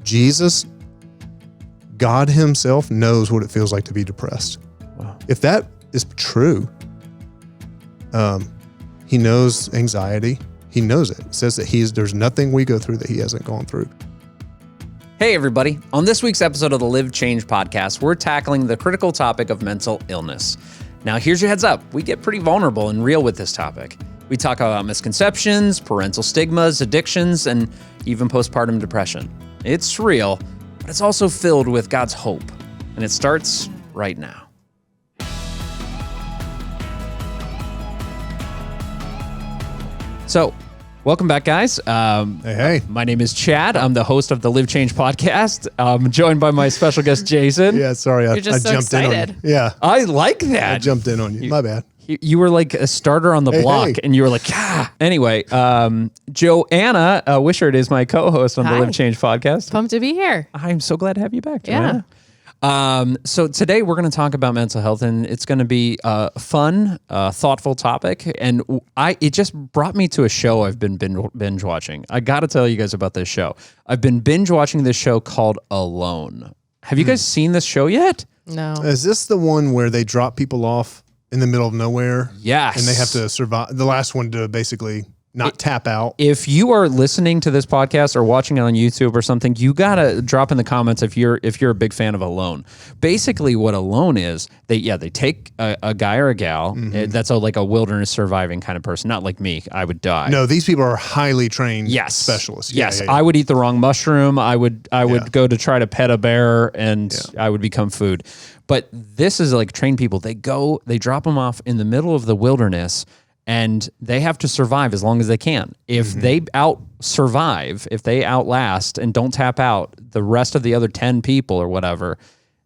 Jesus, God himself knows what it feels like to be depressed. Wow. If that is true, he knows anxiety. He knows it. It says that there's nothing we go through that he hasn't gone through. Hey, everybody. On this week's episode of the Live Change podcast, we're tackling the critical topic of mental illness. Now, here's your heads up. We get pretty vulnerable and real with this topic. We talk about misconceptions, parental stigmas, addictions, and even postpartum depression. It's real, but it's also filled with God's hope. And it starts right now. So, welcome back, guys. Hey. My name is Chad. I'm the host of the Live Change podcast. I'm joined by my special guest, Jason. Yeah, sorry. I You're just so jumped in on excited. you. Yeah. I like I that. jumped in on you. My bad. You were like a starter on the block, hey. and you were like, ah. Anyway, Joanna Wishart is my co-host on the Hi. Live Change podcast. Pumped to be here. I'm so glad to have you back, Yeah. Joanna. So today we're going to talk about mental health, and it's going to be a fun, thoughtful topic. And it just brought me to a show I've been binge watching. I got to tell you guys about this show. I've been binge watching this show called Alone. Have you guys seen this show yet? No. Is this the one where they drop people off in the middle of nowhere? Yes. And they have to survive. The last one to basically not tap out. If you are listening to this podcast or watching it on YouTube or something, you gotta drop in the comments if you're a big fan of Alone. Basically, what Alone is, they take a guy or a gal that's like a wilderness surviving kind of person, not like me. I would die. No, these people are highly trained Yes. specialists. Yes, Yeah. I would eat the wrong mushroom. I would go to try to pet a bear, and I would become food. But this is like trained people. They drop them off in the middle of the wilderness, and they have to survive as long as they can. If they survive, if they outlast and don't tap out the rest of the other 10 people or whatever,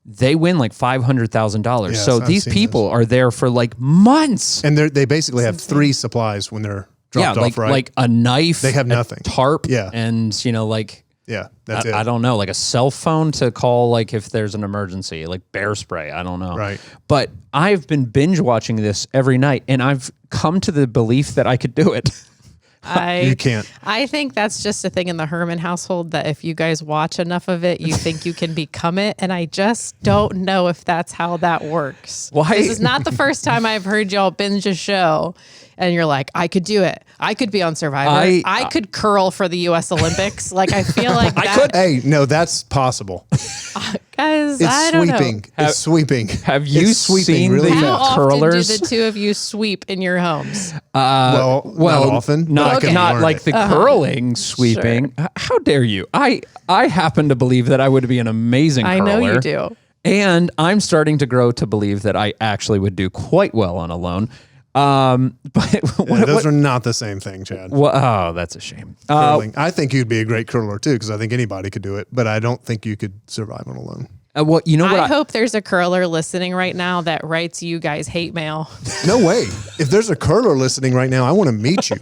they win like $500,000. Yes, so I've these seen people are there for like months. And they basically have three supplies when they're dropped off, right? Like a knife. They have nothing. A tarp. Yeah. And like, yeah, that's it. I don't know, like a cell phone to call, like if there's an emergency, like bear spray. I don't know. Right. But I've been binge watching this every night, and I've come to the belief that I could do it. You can't. I think that's just a thing in the Herman household that if you guys watch enough of it, you think you can become it. And I just don't know if that's how that works. Why? This is not the first time I've heard y'all binge a show and you're like, I could do it. I could be on Survivor. I could curl for the U.S. Olympics. Like, I feel like that. I could. Hey, no, that's possible. Guys, It's I don't sweeping. know. It's sweeping. Have you It's sweeping seen really the How fast. often curlers? do the two of you sweep in your homes? Well, not often. but I Not can not learn like it. the curling, sweeping. How dare you? I happen to believe that I would be an amazing curler. I know you do. And I'm starting to grow to believe that I actually would do quite well on Alone. But Those are not the same thing, Chad. oh, that's a shame. Curling. I think you'd be a great curler too, because I think anybody could do it, but I don't think you could survive on Alone. Well, you know what? I hope there's a curler listening right now that writes you guys hate mail. No way. If there's a curler listening right now, I want to meet you.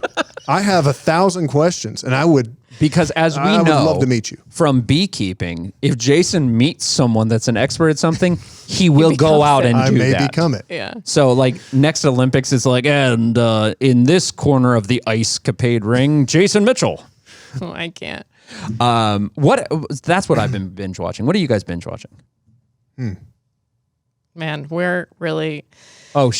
I have 1,000 questions, and I would Because as we I would know love to meet you. from beekeeping, if Jason meets someone that's an expert at something, he will go becomes out it. and I do may that. become it. Yeah. So like next Olympics, it's like, and in this corner of the ice capade ring, Jason Mitchell. Oh, I can't. That's what I've been binge watching. What are you guys binge watching? Man, we're really No.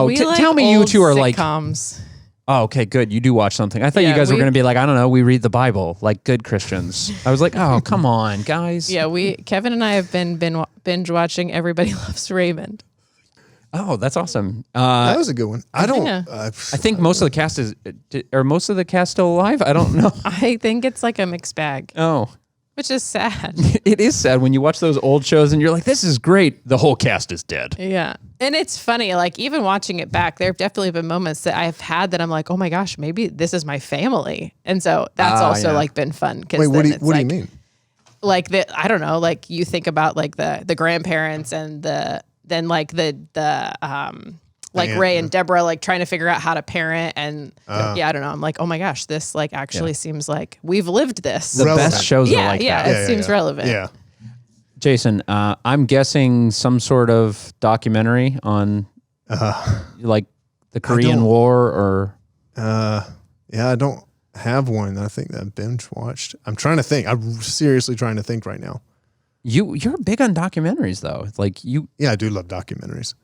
we like Tell me you old two are like, sitcoms. oh, okay, good. You do watch something. I thought you Yeah, guys were we- going to be like, I don't know, we read the Bible like good Christians. I was like, oh, come on, guys. Yeah, Kevin and I have been binge watching Everybody Loves Raymond. Oh, that's awesome. That was a good one. I don't. Yeah. I think most of the cast are most of the cast still alive? I don't know. I think it's like a mixed bag, Oh, which is sad. it is sad when you watch those old shows and you're like, this is great. The whole cast is dead. Yeah. And it's funny, like even watching it back, there have definitely been moments that I've had that I'm like, oh my gosh, maybe this is my family. And so that's also yeah. like been fun. Wait, what do you mean? Like I don't know, like you think about like the grandparents and then like the like aunt, Ray yeah. and Deborah like trying to figure out how to parent and I don't know. I'm like, oh my gosh, this like actually seems like we've lived this. The Relevant. best shows are Yeah, like yeah. that. It seems relevant. Yeah. Jason, I'm guessing some sort of documentary on like the Korean don't- War or Yeah, I don't have one that I think that I binge watched. I'm trying to think. I'm seriously trying to think right now. You're big on documentaries though. Like Yeah, I do love documentaries.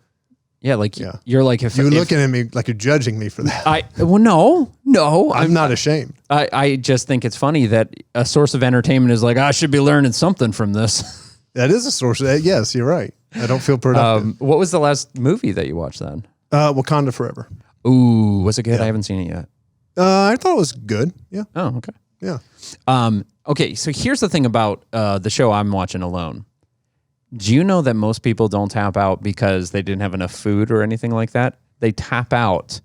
Yeah, you're like you're looking at me like you're judging me for that. No, I'm not ashamed. I just think it's funny that a source of entertainment is like, I should be learning something from this. That is a source. Yes, you're right. I don't feel productive. What was the last movie that you watched then? Wakanda Forever. Ooh, was it good? I haven't seen it yet. I thought it was good. Yeah. Oh, okay. Yeah. Okay, so here's the thing about the show I'm watching alone. Do you know that most people don't tap out because they didn't have enough food or anything like that? They tap out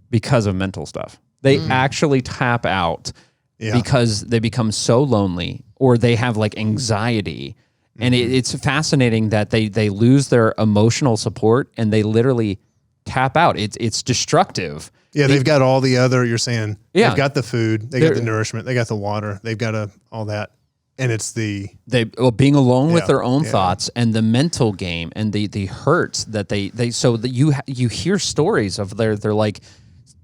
because of mental stuff. They actually tap out because they become so lonely or they have like anxiety. And it's fascinating that they lose their emotional support and they literally tap out. It's destructive. Yeah, they've got all the other, you're saying, they've got the food, they got the nourishment, they got the water, they've got all that. And it's being alone with their own thoughts and the mental game and the hurts that you hear stories of their like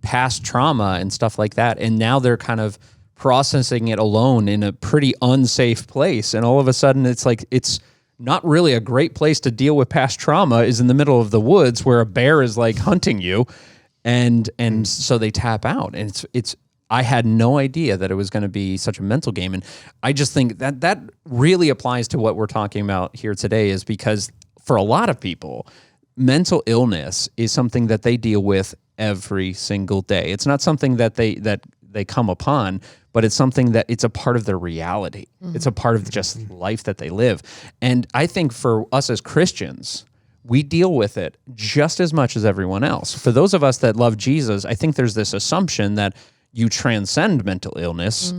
past trauma and stuff like that. And now they're kind of processing it alone in a pretty unsafe place. And all of a sudden it's like, it's not really a great place to deal with past trauma is in the middle of the woods where a bear is like hunting you. And so they tap out and I had no idea that it was going to be such a mental game. And I just think that really applies to what we're talking about here today is because for a lot of people, mental illness is something that they deal with every single day. It's not something that they come upon, but it's something that it's a part of their reality. It's a part of just life that they live. And I think for us as Christians, we deal with it just as much as everyone else. For those of us that love Jesus, I think there's this assumption that you transcend mental illness,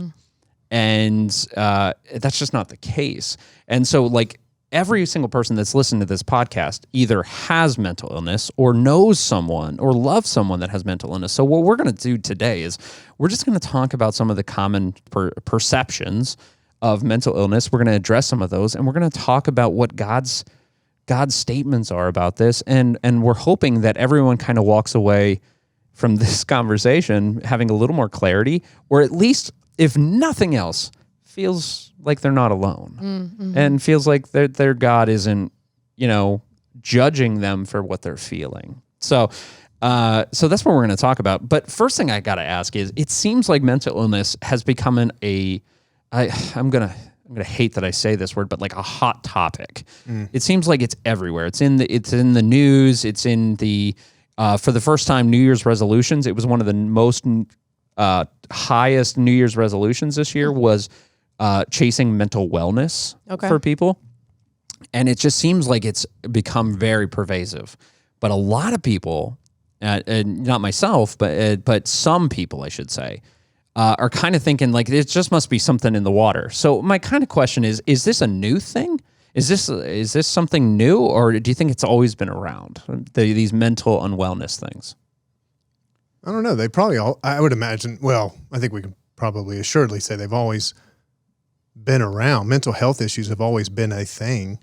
and that's just not the case. And so, like, every single person that's listening to this podcast either has mental illness or knows someone or loves someone that has mental illness. So what we're going to do today is we're just going to talk about some of the common perceptions of mental illness. We're going to address some of those, and we're going to talk about what God's statements are about this. And we're hoping that everyone kind of walks away from this conversation having a little more clarity, or at least, if nothing else, feels like they're not alone and feels like their God isn't, judging them for what they're feeling. So that's what we're going to talk about. But first thing I got to ask is, it seems like mental illness has become I'm going to hate that I say this word, but like a hot topic. It seems like it's everywhere. It's in the news. It's in the, for the first time, New Year's resolutions. It was one of the most highest New Year's resolutions this year was chasing mental wellness for people. And it just seems like it's become very pervasive. But a lot of people, and not myself, but some people, I should say, are kind of thinking like it just must be something in the water. So my kind of question is this a new thing? Is this something new, or do you think it's always been around, these mental unwellness things? I don't know. They probably I would imagine, well, I think we can probably assuredly say they've always been around. Mental health issues have always been a thing.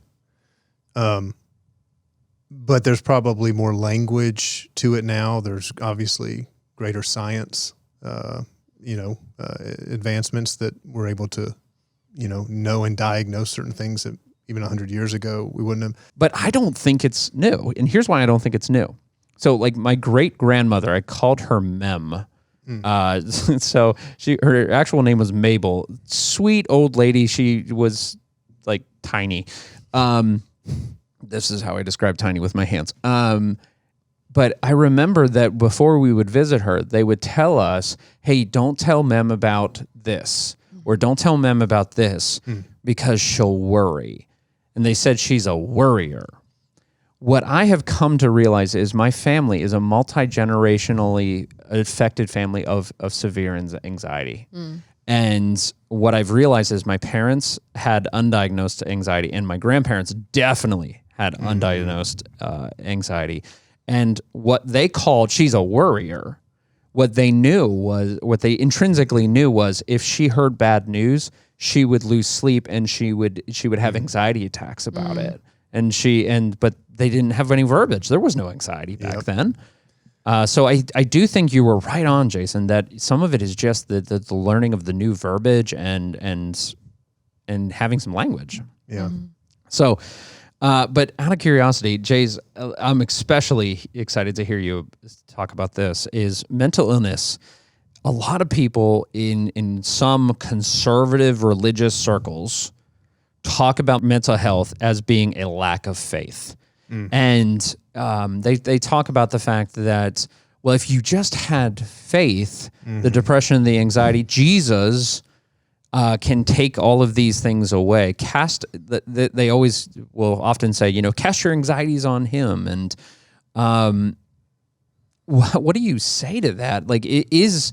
But there's probably more language to it now. There's obviously greater science, advancements that we're able to, know and diagnose certain things that even 100 years ago we wouldn't have. But I don't think it's new. And here's why I don't think it's new. So like my great grandmother, I called her Mem. So her actual name was Mabel. Sweet old lady. She was like tiny. This is how I describe tiny with my hands. But I remember that before we would visit her, they would tell us, hey, don't tell Mem about this, or don't tell Mem about this because she'll worry. And they said she's a worrier. What I have come to realize is my family is a multi-generationally affected family of severe anxiety. And what I've realized is my parents had undiagnosed anxiety, and my grandparents definitely had undiagnosed anxiety. And what they called, she's a worrier, what they intrinsically knew was if she heard bad news, she would lose sleep and she would have anxiety attacks about it. But they didn't have any verbiage. There was no anxiety back then. So I do think you were right on, Jason, that some of it is just the learning of the new verbiage and having some language. Yeah. So, but out of curiosity, Jays, I'm especially excited to hear you talk about this, is mental illness. A lot of people in some conservative religious circles talk about mental health as being a lack of faith. And they talk about the fact that, well, if you just had faith, the depression, the anxiety, Jesus can take all of these things away. They always will often say, cast your anxieties on him. And what do you say to that? Like, is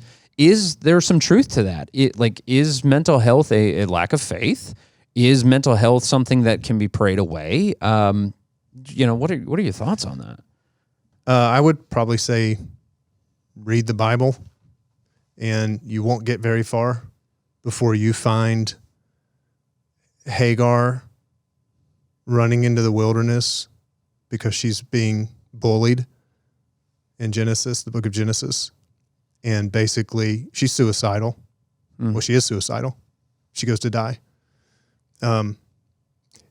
there some truth to that? Is mental health a lack of faith? Is mental health something that can be prayed away? What are your thoughts on that? I would probably say read the Bible, and you won't get very far before you find Hagar running into the wilderness because she's being bullied in Genesis, the book of Genesis. And basically, she's suicidal. Well, she is suicidal. She goes to die.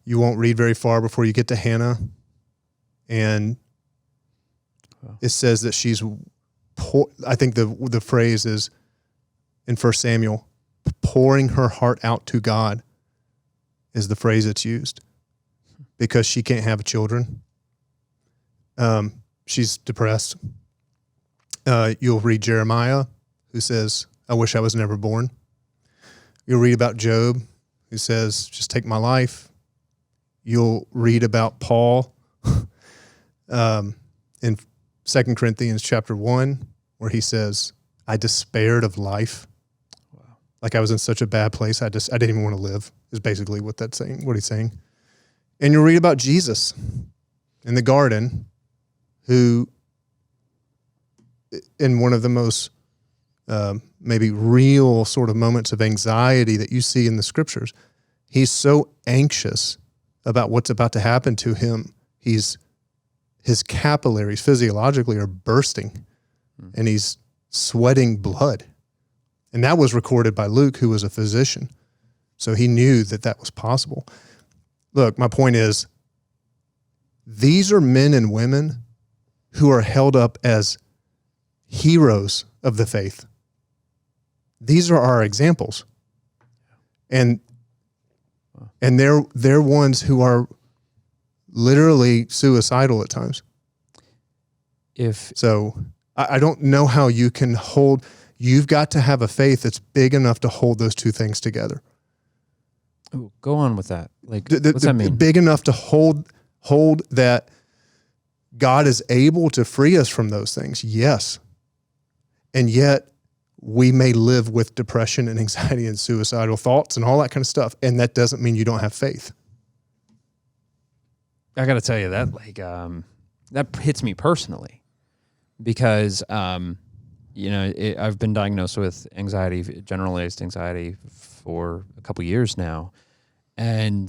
You won't read very far before you get to Hannah. And it says that she's I think the phrase is in 1 Samuel, pouring her heart out to God is the phrase that's used because she can't have children. She's depressed. You'll read Jeremiah, who says, I wish I was never born. You'll read about Job, who says, just take my life. You'll read about Paul in 2 Corinthians chapter 1, where he says, I despaired of life. Wow. Like I was in such a bad place, I didn't even want to live, is basically what he's saying. And you'll read about Jesus in the garden, who in one of the most maybe real sort of moments of anxiety that you see in the scriptures, he's so anxious about what's about to happen to him. His capillaries physiologically are bursting and he's sweating blood. And that was recorded by Luke, who was a physician. So he knew that was possible. Look, my point is, these are men and women who are held up as heroes of the faith. These are our examples. And they're ones who are literally suicidal at times. I don't know how you can you've got to have a faith that's big enough to hold those two things together. Ooh, go on with that. Like, what's that mean? Big enough to hold that God is able to free us from those things. Yes. And yet we may live with depression and anxiety and suicidal thoughts and all that kind of stuff. And that doesn't mean you don't have faith. I got to tell you that, that hits me personally because, I've been diagnosed with anxiety, generalized anxiety for a couple years now. And,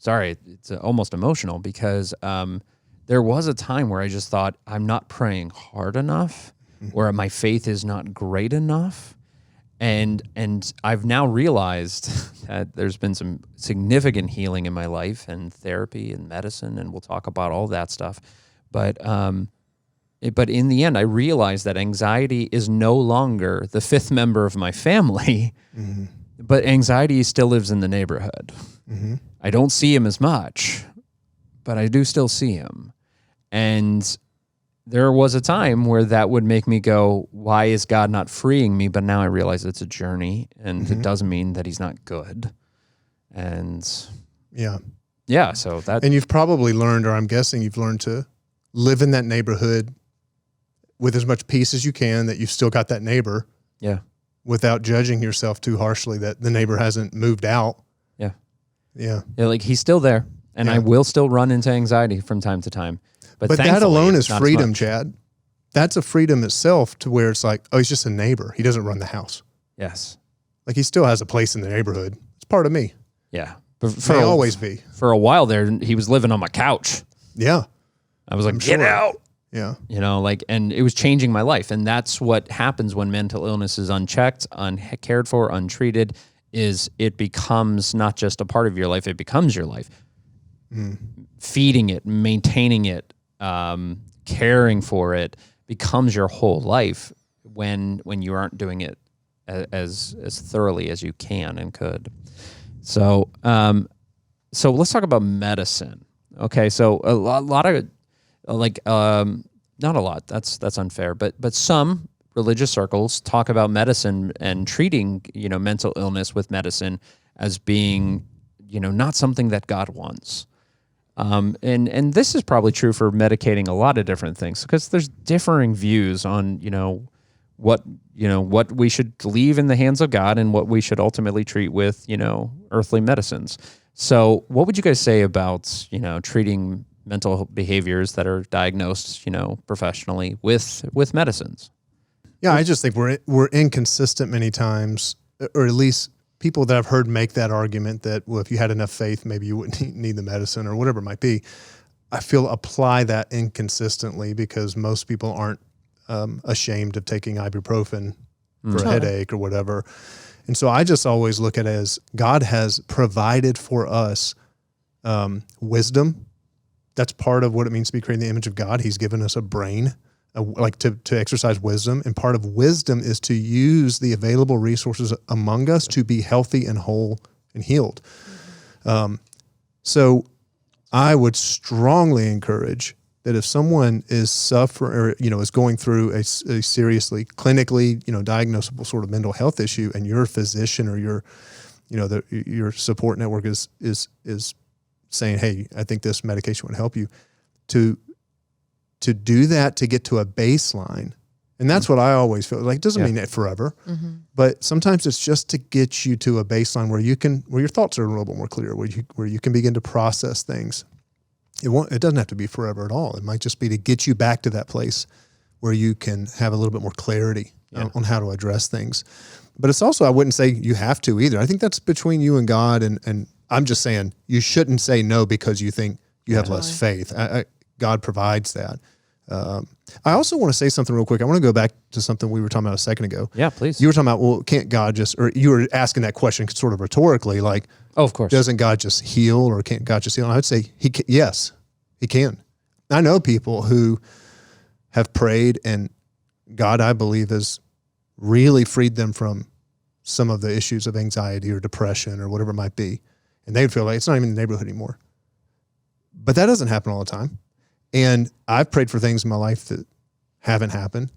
it's almost emotional because, there was a time where I just thought I'm not praying hard enough or my faith is not great enough. And I've now realized that there's been some significant healing in my life and therapy and medicine, and we'll talk about all that stuff. But in the end, I realized that anxiety is no longer the fifth member of my family, but anxiety still lives in the neighborhood. Mm-hmm. I don't see him as much, but I do still see him. And there was a time where that would make me go, why is God not freeing me? But now I realize it's a journey, and it doesn't mean that he's not good. And so that... And you've probably learned, or I'm guessing you've learned to live in that neighborhood with as much peace as you can, that you've still got that neighbor. Yeah. Without judging yourself too harshly that the neighbor hasn't moved out. Yeah. Yeah. Like he's still there, and I will still run into anxiety from time to time. But that alone is freedom, Chad. That's a freedom itself, to where it's like, oh, he's just a neighbor. He doesn't run the house. Yes. Like he still has a place in the neighborhood. It's part of me. Yeah. But may always be. For a while there, he was living on my couch. Yeah. I was like, get out. Yeah. And it was changing my life. And that's what happens when mental illness is unchecked, uncared for, untreated, is it becomes not just a part of your life, it becomes your life. Feeding it, maintaining it, caring for it becomes your whole life when you aren't doing it as thoroughly as you can and could. So let's talk about medicine. Okay, so a lot of not a lot. That's unfair, but some religious circles talk about medicine and treating mental illness with medicine as being not something that God wants. And this is probably true for medicating a lot of different things, because there's differing views on what we should leave in the hands of God and what we should ultimately treat with earthly medicines. So what would you guys say about treating mental behaviors that are diagnosed professionally with medicines? Yeah, I just think we're inconsistent many times, or at least people that I've heard make that argument that, well, if you had enough faith, maybe you wouldn't need the medicine or whatever it might be. I feel apply that inconsistently because most people aren't ashamed of taking ibuprofen for a headache or whatever. And so I just always look at it as God has provided for us wisdom. That's part of what it means to be created in the image of God. He's given us a brain, to exercise wisdom. And part of wisdom is to use the available resources among us to be healthy and whole and healed. So I would strongly encourage that if someone is suffering or, is going through a seriously clinically, diagnosable sort of mental health issue, and your physician or your support network is saying, hey, I think this medication would help you, to do that, to get to a baseline. And that's what I always feel like. It doesn't mean that forever, but sometimes it's just to get you to a baseline where your thoughts are a little bit more clear, where you can begin to process things. It doesn't have to be forever at all. It might just be to get you back to that place where you can have a little bit more clarity on how to address things. But it's also, I wouldn't say you have to either. I think that's between you and God. And I'm just saying you shouldn't say no because you think you have less faith. God provides that. I also want to say something real quick. I want to go back to something we were talking about a second ago. Yeah, please. You were talking about, well, can't God or you were asking that question sort of rhetorically, like, oh, of course, doesn't God just heal, or can't God just heal? And I would say yes, he can. I know people who have prayed and God, I believe, has really freed them from some of the issues of anxiety or depression or whatever it might be. And they'd feel like it's not even in the neighborhood anymore. But that doesn't happen all the time. And I've prayed for things in my life that haven't happened.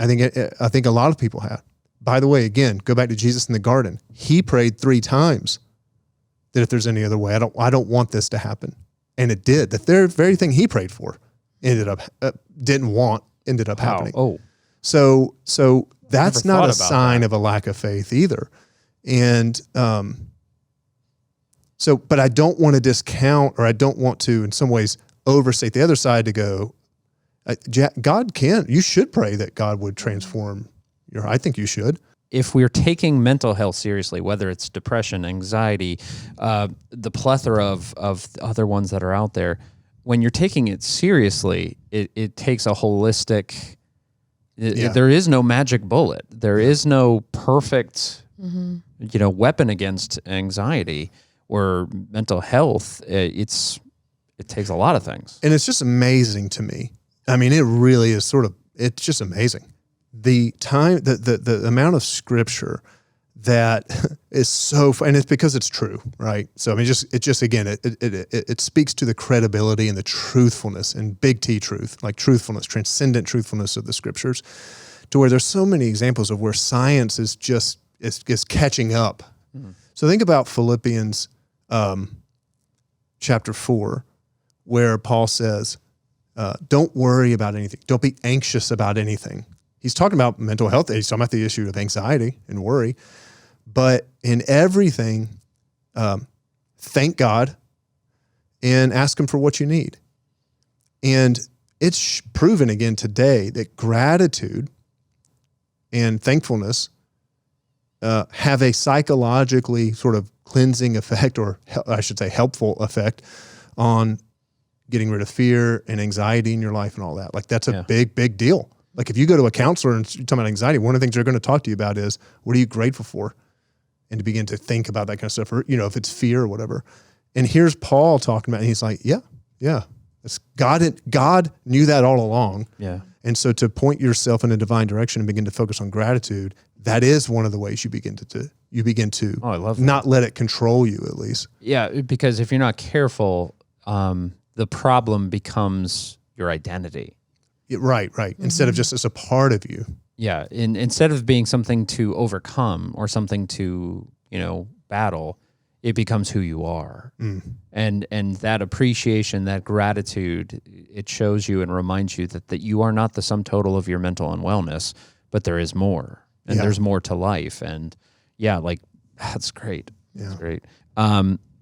I think a lot of people have. By the way, again, go back to Jesus in the garden. He prayed 3 times that if there's any other way, I don't want this to happen. And it did. The very thing he prayed for ended up happening. Oh, so that's not a sign of a lack of faith either. And but I don't want to discount, or I don't want to, in some ways, overstate the other side to go, God can. You should pray that God would transform I think you should. If we're taking mental health seriously, whether it's depression, anxiety, the plethora of other ones that are out there, when you're taking it seriously, it takes a holistic. There is no magic bullet. There is no perfect, weapon against anxiety or mental health. It takes a lot of things, and it's just amazing to me. I mean, it really is it's just amazing. The time, the amount of scripture that is so, and it's because it's true, right? So I mean, it speaks to the credibility and the truthfulness, and big T truth, like truthfulness, transcendent truthfulness of the scriptures, to where there's so many examples of where science is just is catching up. So think about Philippians chapter 4, where Paul says, "Don't worry about anything. Don't be anxious about anything." He's talking about mental health. He's talking about the issue of anxiety and worry. But in everything, thank God and ask him for what you need. And it's proven again today that gratitude and thankfulness have a psychologically sort of cleansing effect, or I should say helpful effect, on getting rid of fear and anxiety in your life and all that. Like that's a big deal. Like if you go to a counselor and you're talking about anxiety, one of the things they're going to talk to you about is, what are you grateful for? And to begin to think about that kind of stuff, or, you know, if it's fear or whatever. And here's Paul talking about, and he's like, yeah. It's God knew that all along. Yeah. And so to point yourself in a divine direction and begin to focus on gratitude, that is one of the ways you begin to I love that. not let it control you, at least. Yeah, because if you're not careful, the problem becomes your identity. Right. Instead of just as a part of you. Yeah, instead of being something to overcome or something to, you know, battle, it becomes who you are. And that appreciation, that gratitude, it shows you and reminds you that you are not the sum total of your mental unwellness, but there is more. And there's more to life. And yeah, like that's great. Yeah. That's great.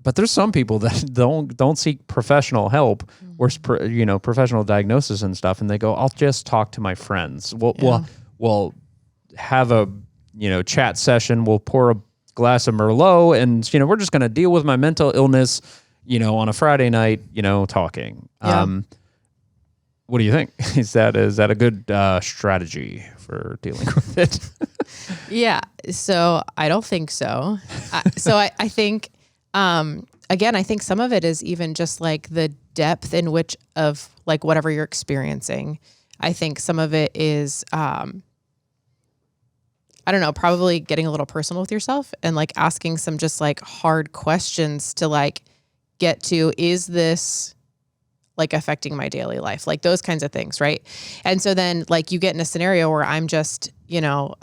But there's some people that don't seek professional help or, you know, professional diagnosis and stuff, and they go, I'll just talk to my friends. We'll have a, you know, chat session. We'll pour a glass of Merlot, and, you know, we're just going to deal with my mental illness, you know, on a Friday night, you know, talking. Yeah. What do you think? Is that a good strategy for dealing with it? Yeah. So I don't think so. I think, again, I think some of it is even just like the depth in which of like whatever you're experiencing. I think some of it is, I don't know, probably getting a little personal with yourself and like asking some just like hard questions to like get to, is this like affecting my daily life? Like those kinds of things. Right. And so then like you get in a scenario where I'm just, you know,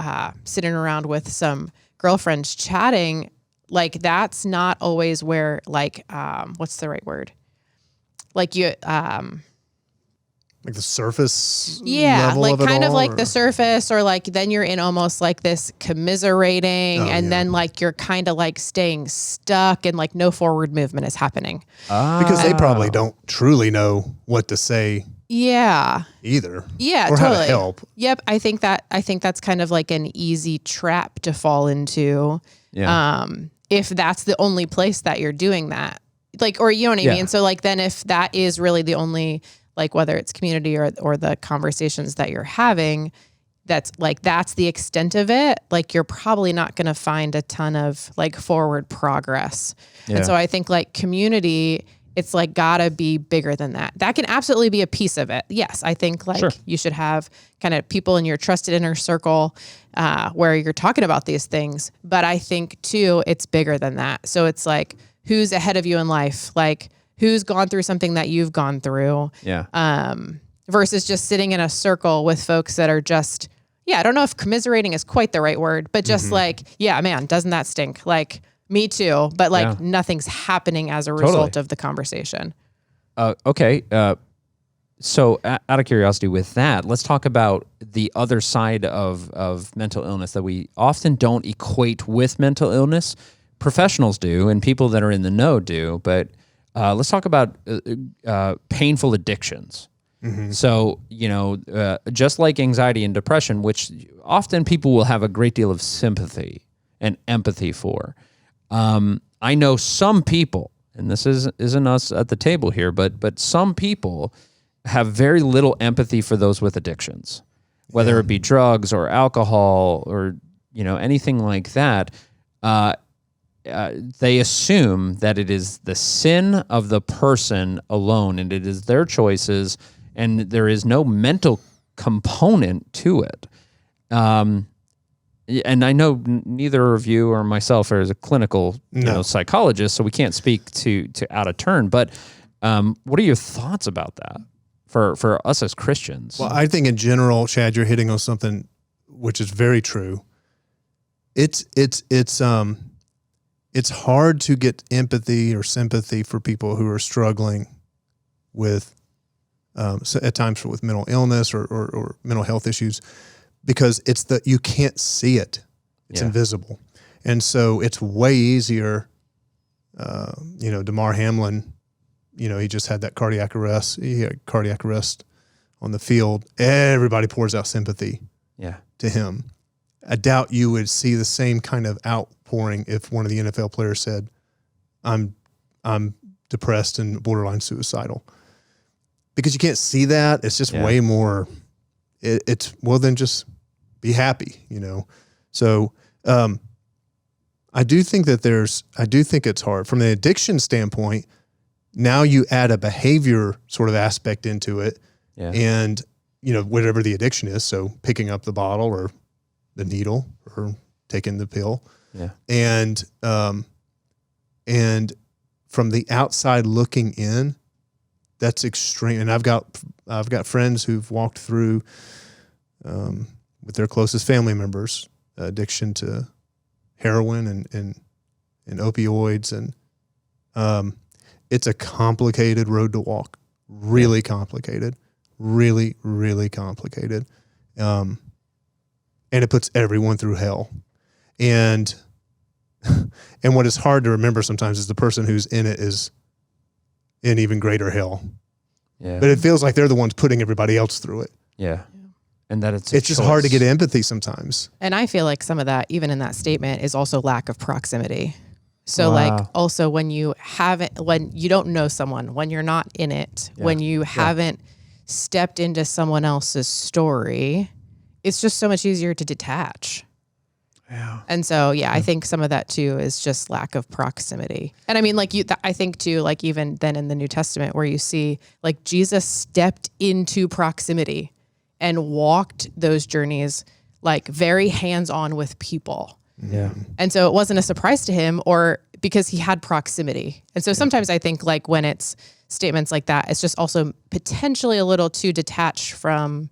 sitting around with some girlfriends chatting, like that's not always where like, what's the right word? Like you, like the surface level like of it kind all, of like or? the surface, or like then you're in almost like this commiserating then like you're kind of like staying stuck and like no forward movement is happening. Because they probably don't truly know what to say either. Yeah, or totally. how to help. Yep. I think that's kind of like an easy trap to fall into. Yeah. If that's the only place that you're doing that, like, or you know what I mean? So like, then if that is really the only, like whether it's community or the conversations that you're having, that's the extent of it. Like you're probably not going to find a ton of like forward progress. Yeah. And so I think like community, it's like gotta be bigger than that. That can absolutely be a piece of it. Yes. I think like you should have kind of people in your trusted inner circle where you're talking about these things. But I think too, it's bigger than that. So it's like, who's ahead of you in life? Like, who's gone through something that you've gone through, versus just sitting in a circle with folks that are just, I don't know if commiserating is quite the right word, but just like, man, doesn't that stink? Like me too, but like nothing's happening as a result of the conversation. Okay. So out of curiosity with that, let's talk about the other side of mental illness that we often don't equate with mental illness. Professionals do, and people that are in the know do, but let's talk about painful addictions. Mm-hmm. So, you know, just like anxiety and depression, which often people will have a great deal of sympathy and empathy for. I know some people, and this isn't us at the table here, but some people have very little empathy for those with addictions, whether it be drugs or alcohol or, you know, anything like that. They assume that it is the sin of the person alone, and it is their choices, and there is no mental component to it. And I know neither of you or myself are a clinical psychologist, so we can't speak to out of turn. But what are your thoughts about that for us as Christians? Well, I think in general, Chad, you're hitting on something which is very true. It's hard to get empathy or sympathy for people who are struggling with, at times with mental illness or mental health issues, because you can't see it. It's invisible. And so it's way easier, Damar Hamlin, he just had that cardiac arrest. He had cardiac arrest on the field. Everybody pours out sympathy to him. I doubt you would see the same kind of outpouring if one of the NFL players said, I'm depressed and borderline suicidal. because you can't see that. It's just way more. It's well, then just be happy, you know. So I do think it's hard from the addiction standpoint. Now you add a behavior sort of aspect into it, and you know, whatever the addiction is. So picking up the bottle or the needle or taking the pill. Yeah. And from the outside looking in, that's extreme. And I've got friends who've walked through, with their closest family members, addiction to heroin and opioids. And, it's a complicated road to walk, really complicated. Really, really complicated. And it puts everyone through hell. And what is hard to remember sometimes is the person who's in it is in even greater hell. Yeah. But it feels like they're the ones putting everybody else through it. Yeah. And that it's just hard to get empathy sometimes. And I feel like some of that, even in that statement, is also lack of proximity. So like also when you don't know someone, when you're not in it, when you haven't stepped into someone else's story, it's just so much easier to detach. Yeah. And so, I think some of that too is just lack of proximity. And I mean, like I think too, like even then in the New Testament where you see like Jesus stepped into proximity and walked those journeys, like very hands-on with people. Yeah. And so it wasn't a surprise to him or because he had proximity. And so sometimes I think like when it's statements like that, it's just also potentially a little too detached from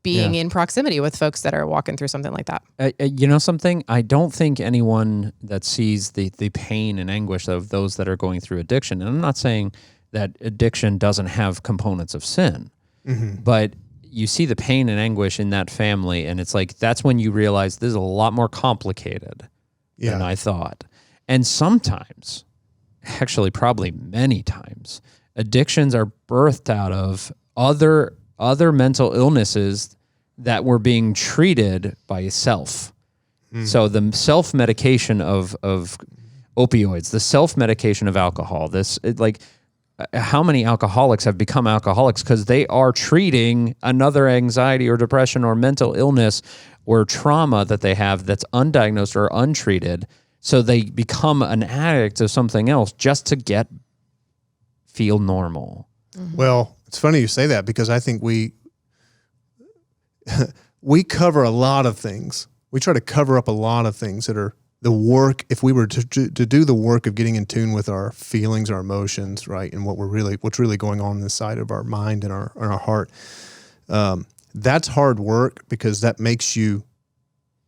being in proximity with folks that are walking through something like that. You know something? I don't think anyone that sees the pain and anguish of those that are going through addiction, and I'm not saying that addiction doesn't have components of sin, but you see the pain and anguish in that family, and it's like that's when you realize this is a lot more complicated than I thought. And sometimes, actually probably many times, addictions are birthed out of other mental illnesses that were being treated by self. So the self-medication of opioids, the self-medication of alcohol, how many alcoholics have become alcoholics because they are treating another anxiety or depression or mental illness or trauma that they have that's undiagnosed or untreated. So they become an addict of something else just to feel normal. Well, it's funny you say that because I think we cover a lot of things. We try to cover up a lot of things that are the work. If we were to do the work of getting in tune with our feelings, our emotions, right, and what's really going on inside of our mind and our heart, that's hard work because that makes you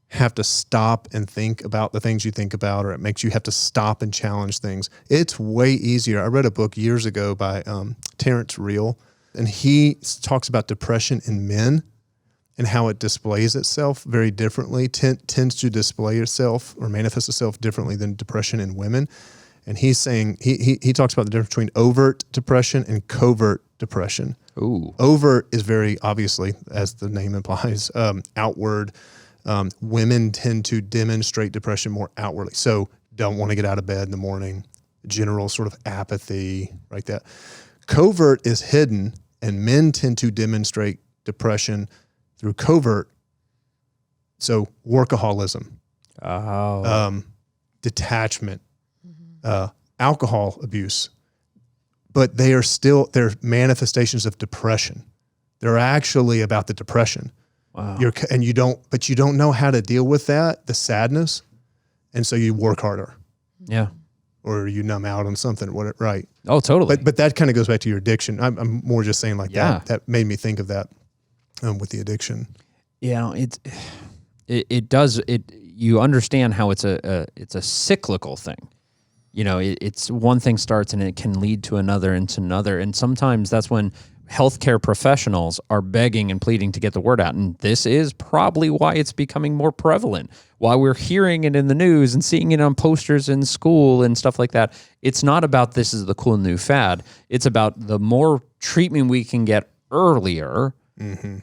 have to stop and think about the things you think about, or it makes you have to stop and challenge things. It's way easier. I read a book years ago by Terrence Real, and he talks about depression in men and how it displays itself very differently, tends to display itself or manifest itself differently than depression in women. And he's saying, he talks about the difference between overt depression and covert depression. Ooh. Overt is very obviously, as the name implies, outward. Women tend to demonstrate depression more outwardly. So don't want to get out of bed in the morning, general sort of apathy, right? That covert is hidden, and men tend to demonstrate depression through covert. So workaholism, detachment, alcohol abuse, but they're manifestations of depression. They're actually about the depression. Wow. You don't know how to deal with that, the sadness. And so you work harder. Yeah. Or you numb out on something, right? Oh, totally. But that kind of goes back to your addiction. I'm more just saying that made me think of that with the addiction. Yeah, it does. You understand how it's a cyclical thing. You know, it's one thing starts and it can lead to another and to another. And sometimes that's when healthcare professionals are begging and pleading to get the word out. And this is probably why it's becoming more prevalent, why we're hearing it in the news and seeing it on posters in school and stuff like that. It's not about this is the cool new fad. It's about the more treatment we can get earlier,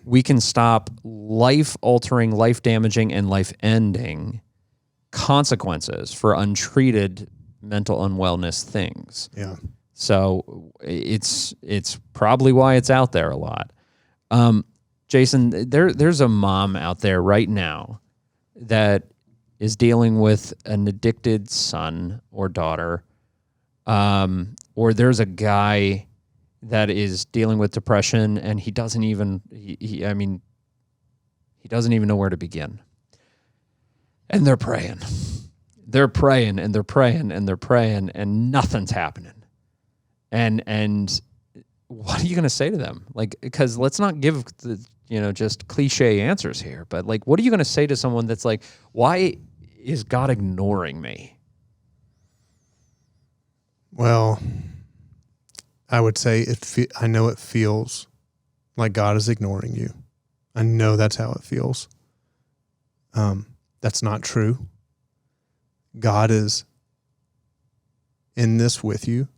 we can stop life-altering, life-damaging, and life-ending consequences for untreated mental unwellness things. Yeah. So it's probably why it's out there a lot. Jason, there's a mom out there right now that is dealing with an addicted son or daughter, or there's a guy that is dealing with depression and he doesn't even know where to begin. And they're praying. They're praying and they're praying and they're praying and nothing's happening. And what are you going to say to them? Like, because let's not give just cliche answers here, but like, what are you going to say to someone that's like, why is God ignoring me? Well, I would say I know it feels like God is ignoring you. I know that's how it feels. That's not true. God is in this with you.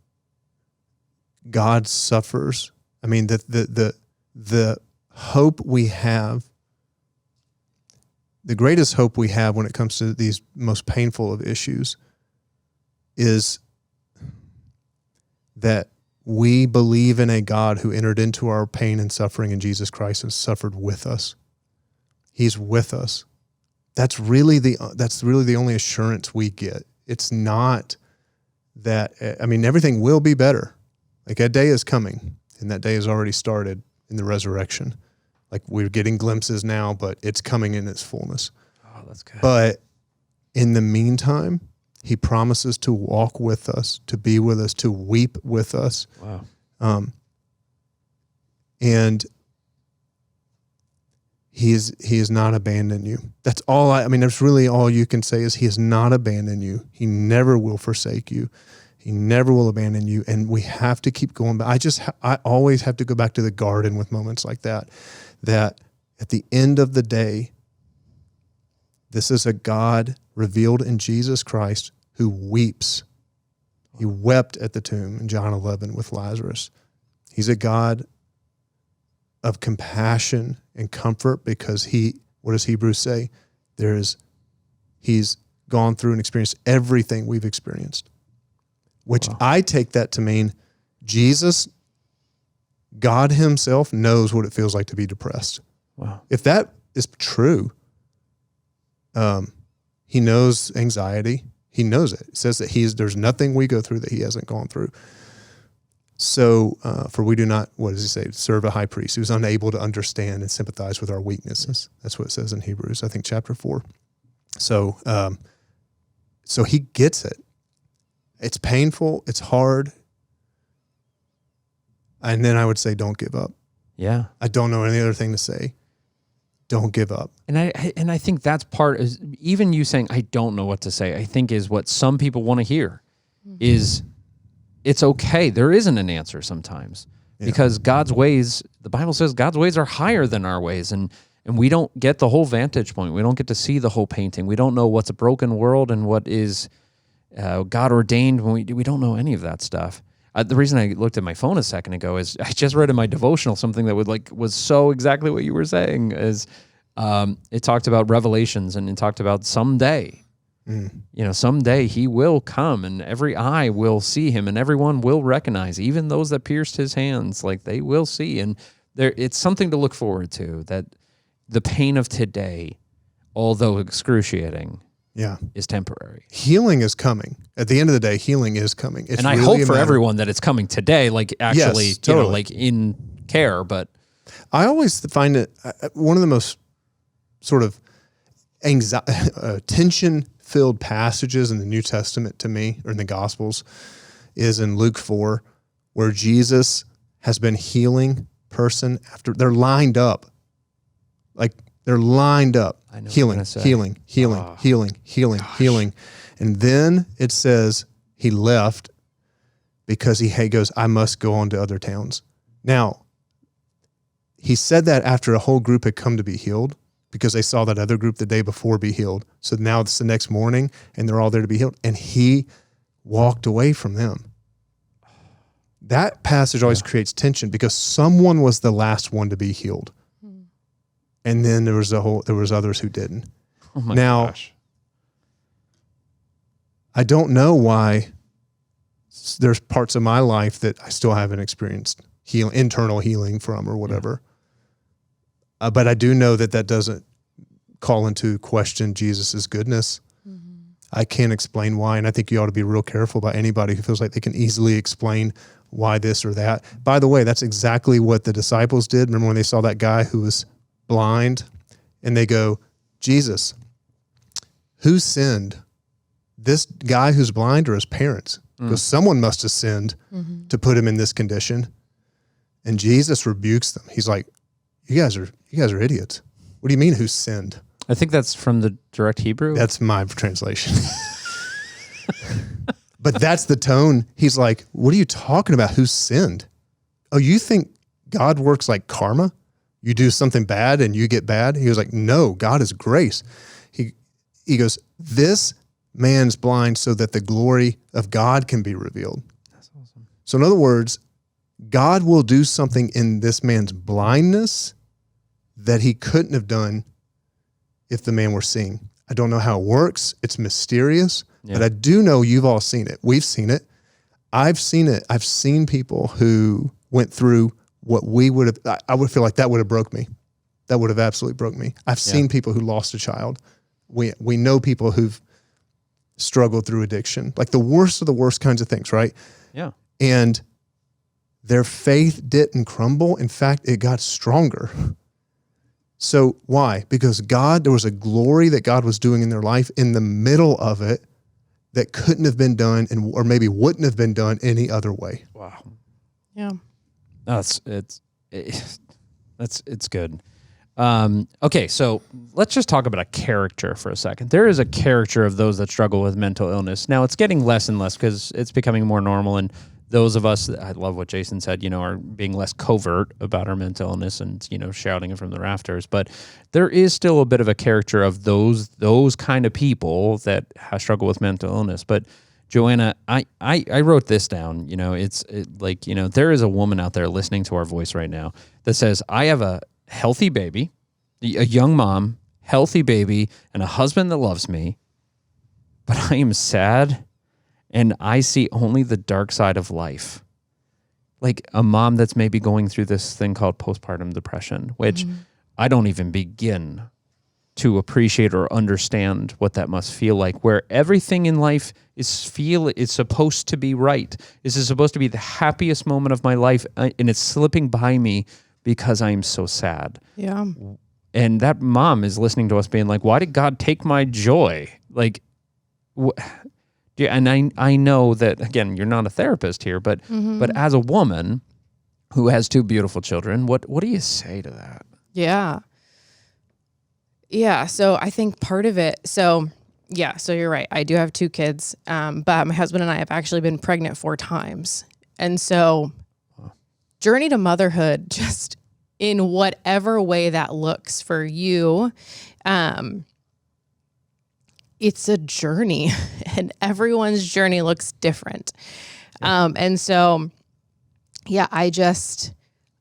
God suffers. I mean, the hope we have, the greatest hope we have when it comes to these most painful of issues is that we believe in a God who entered into our pain and suffering in Jesus Christ and suffered with us. He's with us. That's really the only assurance we get. It's not that, I mean, everything will be better. Like, that day is coming, and that day has already started in the resurrection. Like, we're getting glimpses now, but it's coming in its fullness. Oh, that's good. But in the meantime, he promises to walk with us, to be with us, to weep with us. Wow. And he has not abandoned you. That's all that's really all you can say is he has not abandoned you. He never will forsake you. He never will abandon you. And we have to keep going back. I always have to go back to the garden with moments like that at the end of the day, this is a God revealed in Jesus Christ who weeps. He wept at the tomb in John 11 with Lazarus. He's a God of compassion and comfort because what does Hebrews say? He's gone through and experienced everything we've experienced, which wow. I take that to mean Jesus, God himself, knows what it feels like to be depressed. Wow. If that is true, he knows anxiety. He knows it. It says that there's nothing we go through that he hasn't gone through. So, for we do not, what does he say? Serve a high priest who's unable to understand and sympathize with our weaknesses. That's what it says in Hebrews, I think chapter 4. So, so he gets it. It's painful. It's hard. And then I would say, don't give up. Yeah. I don't know any other thing to say. Don't give up. And I think that's part is even you saying, I don't know what to say, I think is what some people want to hear is it's okay. There isn't an answer sometimes because God's ways, the Bible says God's ways are higher than our ways. And we don't get the whole vantage point. We don't get to see the whole painting. We don't know what's a broken world and what is God ordained. When we don't know any of that stuff. The reason I looked at my phone a second ago is I just read in my devotional something that was so exactly what you were saying is it talked about revelations and it talked about someday, someday he will come and every eye will see him and everyone will recognize, even those that pierced his hands, like they will see. And it's something to look forward to, that the pain of today, although excruciating, is temporary. Healing is coming. At the end of the day, healing is coming. It's and I really hope for everyone that it's coming today, like actually, yes, totally. like in care. But I always find it one of the most sort of tension-filled passages in the New Testament to me, or in the Gospels, is in Luke 4, where Jesus has been healing person after they're lined up. Like they're lined up. Healing. And then it says he left because he goes, I must go on to other towns. Now, he said that after a whole group had come to be healed because they saw that other group the day before be healed. So now it's the next morning and they're all there to be healed. And he walked away from them. That passage always creates tension because someone was the last one to be healed. And then there was others who didn't. Oh my gosh. I don't know why there's parts of my life that I still haven't experienced internal healing from or whatever. Yeah. But I do know that doesn't call into question Jesus's goodness. Mm-hmm. I can't explain why. And I think you ought to be real careful about anybody who feels like they can easily explain why this or that. By the way, that's exactly what the disciples did. Remember when they saw that guy who was blind and they go, Jesus, who sinned? This guy who's blind or his parents? Because someone must have sinned to put him in this condition. And Jesus rebukes them. He's like, you guys are idiots. What do you mean who sinned? I think that's from the direct Hebrew. That's my translation. But that's the tone. He's like, what are you talking about? Who sinned? Oh, you think God works like karma? You do something bad and you get bad? He was like, no, God is grace. He goes, this man's blind so that the glory of God can be revealed. That's awesome. So in other words, God will do something in this man's blindness that he couldn't have done if the man were seeing. I don't know how it works. It's mysterious, but I do know you've all seen it. We've seen it. I've seen it. I've seen people who went through what we would have, I would feel like that would have broke me. That would have absolutely broke me. I've seen people who lost a child. We know people who've struggled through addiction, like the worst of the worst kinds of things, right? Yeah. And their faith didn't crumble. In fact, it got stronger. So why? Because there was a glory that God was doing in their life in the middle of it that couldn't have been done or maybe wouldn't have been done any other way. Wow. Yeah. It's good. Okay, so let's just talk about a character for a second. There is a character of those that struggle with mental illness. Now, it's getting less and less because it's becoming more normal, and those of us, I love what Jason said, are being less covert about our mental illness and, shouting it from the rafters. But there is still a bit of a character of those kind of people that struggle with mental illness. But Joanna, I wrote this down. There is a woman out there listening to our voice right now that says, I have a healthy baby, a young mom, healthy baby, and a husband that loves me, but I am sad and I see only the dark side of life. Like a mom that's maybe going through this thing called postpartum depression, which I don't even begin to appreciate or understand what that must feel like, where everything in life is supposed to be right. This is supposed to be the happiest moment of my life, and it's slipping by me because I am so sad. Yeah. And that mom is listening to us being like, why did God take my joy? Like, and I know that, again, you're not a therapist here, but as a woman who has two beautiful children, what do you say to that? Yeah. Yeah. So I think part of it, so you're right. I do have two kids, but my husband and I have actually been pregnant 4 times. And so journey to motherhood, just in whatever way that looks for you, it's a journey and everyone's journey looks different. And so, I just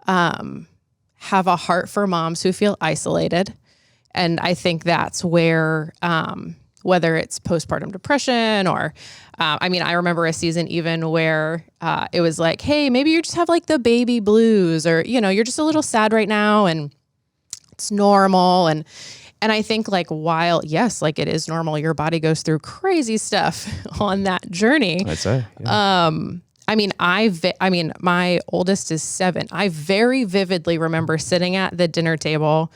have a heart for moms who feel isolated. And I think that's where, whether it's postpartum depression or, I remember a season even where it was like, hey, maybe you just have like the baby blues or, you're just a little sad right now and it's normal. And I think like while, yes, like it is normal, your body goes through crazy stuff on that journey. I'd say. Yeah. My oldest is 7. I very vividly remember sitting at the dinner table.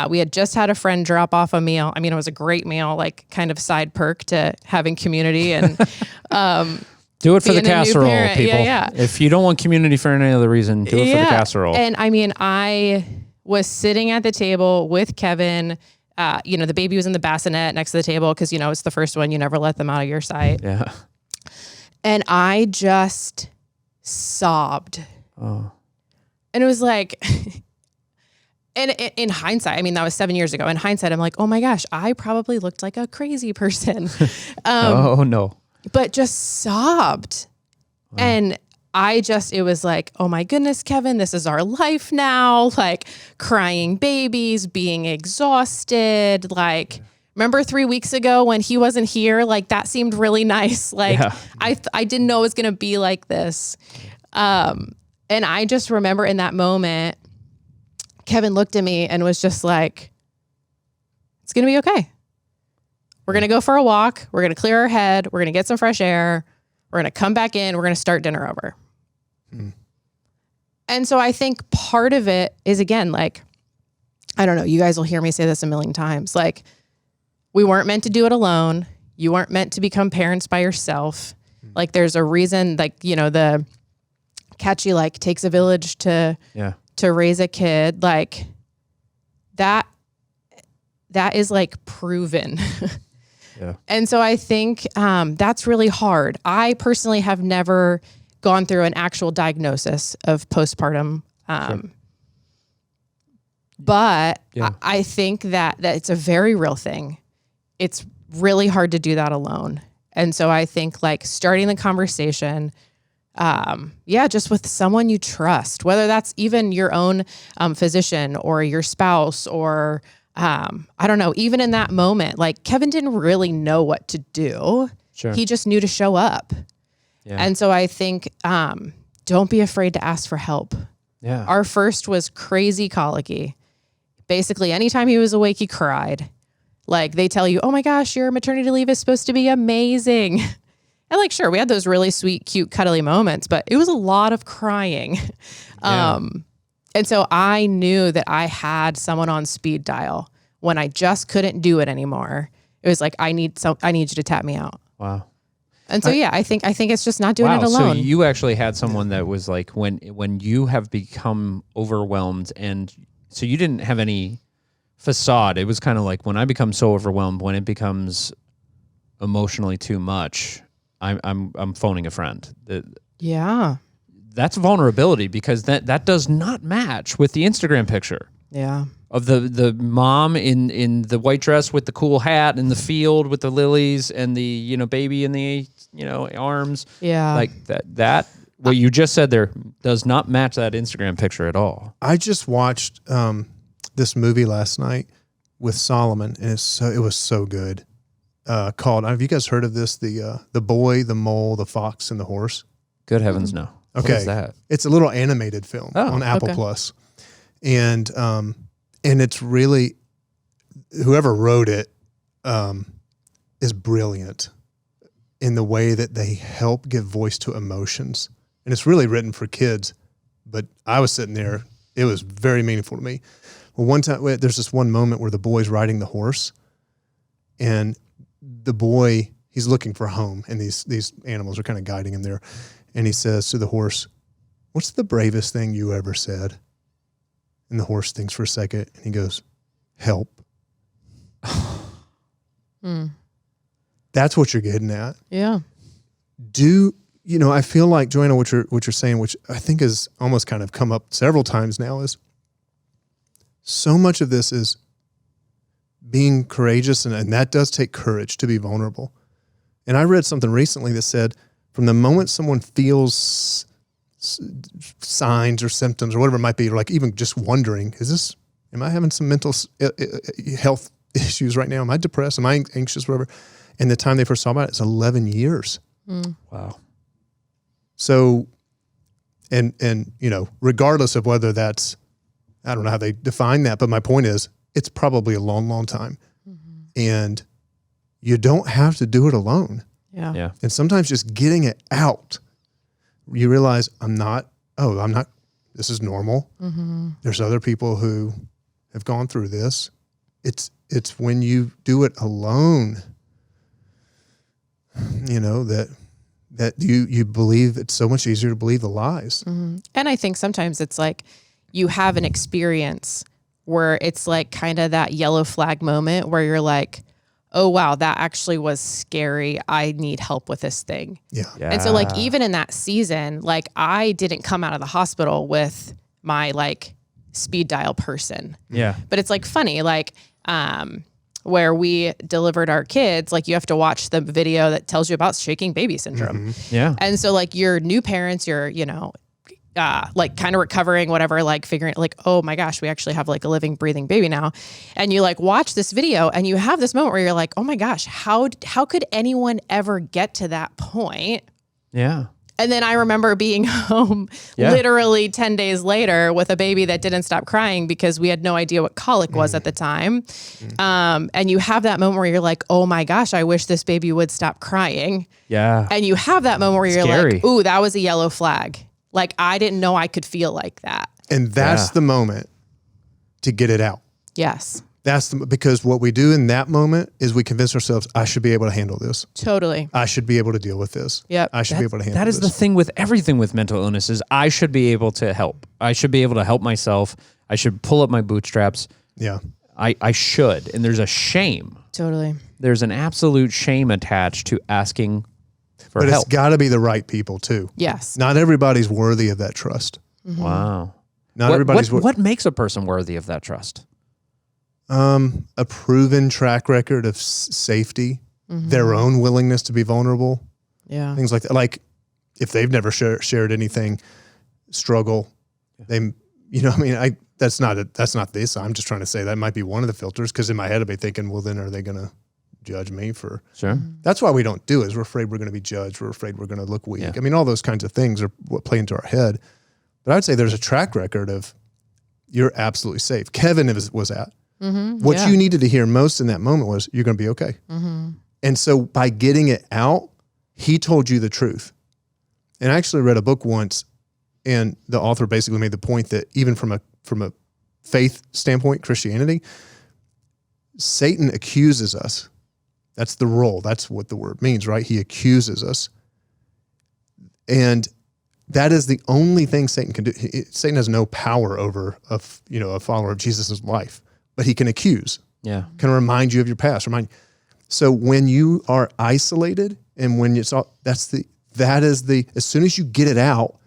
We had just had a friend drop off a meal. It was a great meal, like kind of side perk to having community and do it for the casserole, people. Yeah. If you don't want community for any other reason, do it for the casserole. And I was sitting at the table with Kevin. The baby was in the bassinet next to the table because, it's the first one. You never let them out of your sight. Yeah. And I just sobbed. Oh. And it was like... And in hindsight, that was 7 years ago. In hindsight, I'm like, oh my gosh, I probably looked like a crazy person. Oh no. But just sobbed. Wow. And it was like, oh my goodness, Kevin, this is our life now. Like crying babies, being exhausted. Like, remember 3 weeks ago when he wasn't here? Like that seemed really nice. Like Yeah. I didn't know it was going to be like this. And I just remember in that moment, Kevin looked at me and was just like, it's going to be okay. We're going to go for a walk. We're going to clear our head. We're going to get some fresh air. We're going to come back in. We're going to start dinner over. And so I think part of it is, again, like, I don't know, you guys will hear me say this a million times. Like, we weren't meant to do it alone. You weren't meant to become parents by yourself. Like, there's a reason, like, you know, the catchy, like, takes a village to raise a kid. Like, that is like proven. Yeah. And so I think that's really hard. I personally have never gone through an actual diagnosis of postpartum. But I think that it's a very real thing. It's really hard to do that alone. And so I think like starting the conversation, just with someone you trust, whether that's even your own physician or your spouse or I don't know, even in that moment, like Kevin didn't really know what to do. Sure. He just knew to show up. Yeah. And so I think, don't be afraid to ask for help. Yeah. Our first was crazy colicky. Basically, anytime he was awake, he cried. Like they tell you, oh my gosh, your maternity leave is supposed to be amazing. And like, sure, we had those really sweet, cute, cuddly moments, but it was a lot of crying. Yeah. And so I knew that I had someone on speed dial when I just couldn't do it anymore. It was like, I need you to tap me out. Wow. And so, I think it's just not doing it alone. So you actually had someone that was like, when you have become overwhelmed, and so you didn't have any facade. It was kind of like, when I become so overwhelmed, when it becomes emotionally too much, I'm phoning a friend. Yeah. That's vulnerability, because that does not match with the Instagram picture. Yeah. Of the mom in the white dress with the cool hat in the field with the lilies and the, you know, baby in the, you know, arms. Yeah. Like that what you just said there does not match that Instagram picture at all. I just watched this movie last night with Solomon, and it was so good. Called, have you guys heard of this? The Boy, the Mole, the Fox, and the Horse. Good heavens, no. Okay, What is that? It's a little animated film on Apple Plus, and it's really, whoever wrote it is brilliant in the way that they help give voice to emotions, and it's really written for kids. But I was sitting there; it was very meaningful to me. Well, one time there's this one moment where the boy's riding the horse, and the boy, he's looking for home, and these animals are kind of guiding him there. And he says to the horse, "What's the bravest thing you ever said?" And the horse thinks for a second, and he goes, "Help." That's what you're getting at. Yeah. I feel like, Joanna, what you're saying, which I think has almost kind of come up several times now, is so much of this is being courageous, and that does take courage to be vulnerable. And I read something recently that said, from the moment someone feels signs or symptoms or whatever it might be, or like even just wondering, am I having some mental health issues right now? Am I depressed? Am I anxious? Whatever. And the time they first saw about it is 11 years. Wow. So, and regardless of whether that's, I don't know how they define that, but my point is, it's probably a long, long time. And you don't have to do it alone. Yeah. Yeah. And sometimes just getting it out, you realize this is normal. There's other people who have gone through this. It's when you do it alone, that you believe it's so much easier to believe the lies. And I think sometimes it's like you have an experience where it's like kind of that yellow flag moment where you're like, oh, wow, that actually was scary. I need help with this thing. Yeah. And so like, even in that season, like I didn't come out of the hospital with my like speed dial person. Yeah. But it's like funny, like, where we delivered our kids, like you have to watch the video that tells you about shaking baby syndrome. Yeah. And so like your new parents, like kind of recovering, whatever, like figuring like, oh my gosh, we actually have like a living, breathing baby now. And you like watch this video and you have this moment where you're like, oh my gosh, how could anyone ever get to that point? Yeah. And then I remember being home literally 10 days later with a baby that didn't stop crying because we had no idea what colic was at the time. And you have that moment where you're like, oh my gosh, I wish this baby would stop crying. Yeah. And you have that moment where you're Scary. like, ooh, that was a yellow flag. Like, I didn't know I could feel like that. And that's the moment to get it out. Yes. Because what we do in that moment is we convince ourselves, I should be able to handle this. Totally. I should be able to deal with this. Yep. I should be able to handle That is this. the thing with everything with mental illness is I should be able to help. I should be able to help myself. I should pull up my bootstraps. Yeah. I should. And there's a shame. Totally. There's an absolute shame attached to asking for But help. it's got to be the right people too. Yes. Not everybody's worthy of that trust. Wow. Not everybody's what makes a person worthy of that trust? A proven track record of safety, their own willingness to be vulnerable, Yeah. things like that. Like if they've never shared anything, struggle, they, that's not this. I'm just trying to say that might be one of the filters. Cause in my head I'd be thinking, well, then are they going to judge me for, Sure. that's why we don't do it is we're afraid we're going to be judged. We're afraid we're going to look weak. Yeah. I mean, all those kinds of things are what play into our head, but I would say there's a track record of you're absolutely safe. Kevin was at. What you needed to hear most in that moment was you're going to be okay. And so by getting it out, he told you the truth. And I actually read a book once and the author basically made the point that even from a faith standpoint, Christianity, Satan accuses us. That's the role. That's what the word means, right? He accuses us. And that is the only thing Satan can do. Satan has no power over a follower of Jesus' life. But he can accuse, can remind you of your past, So when you are isolated and when it's all, as soon as you get it out,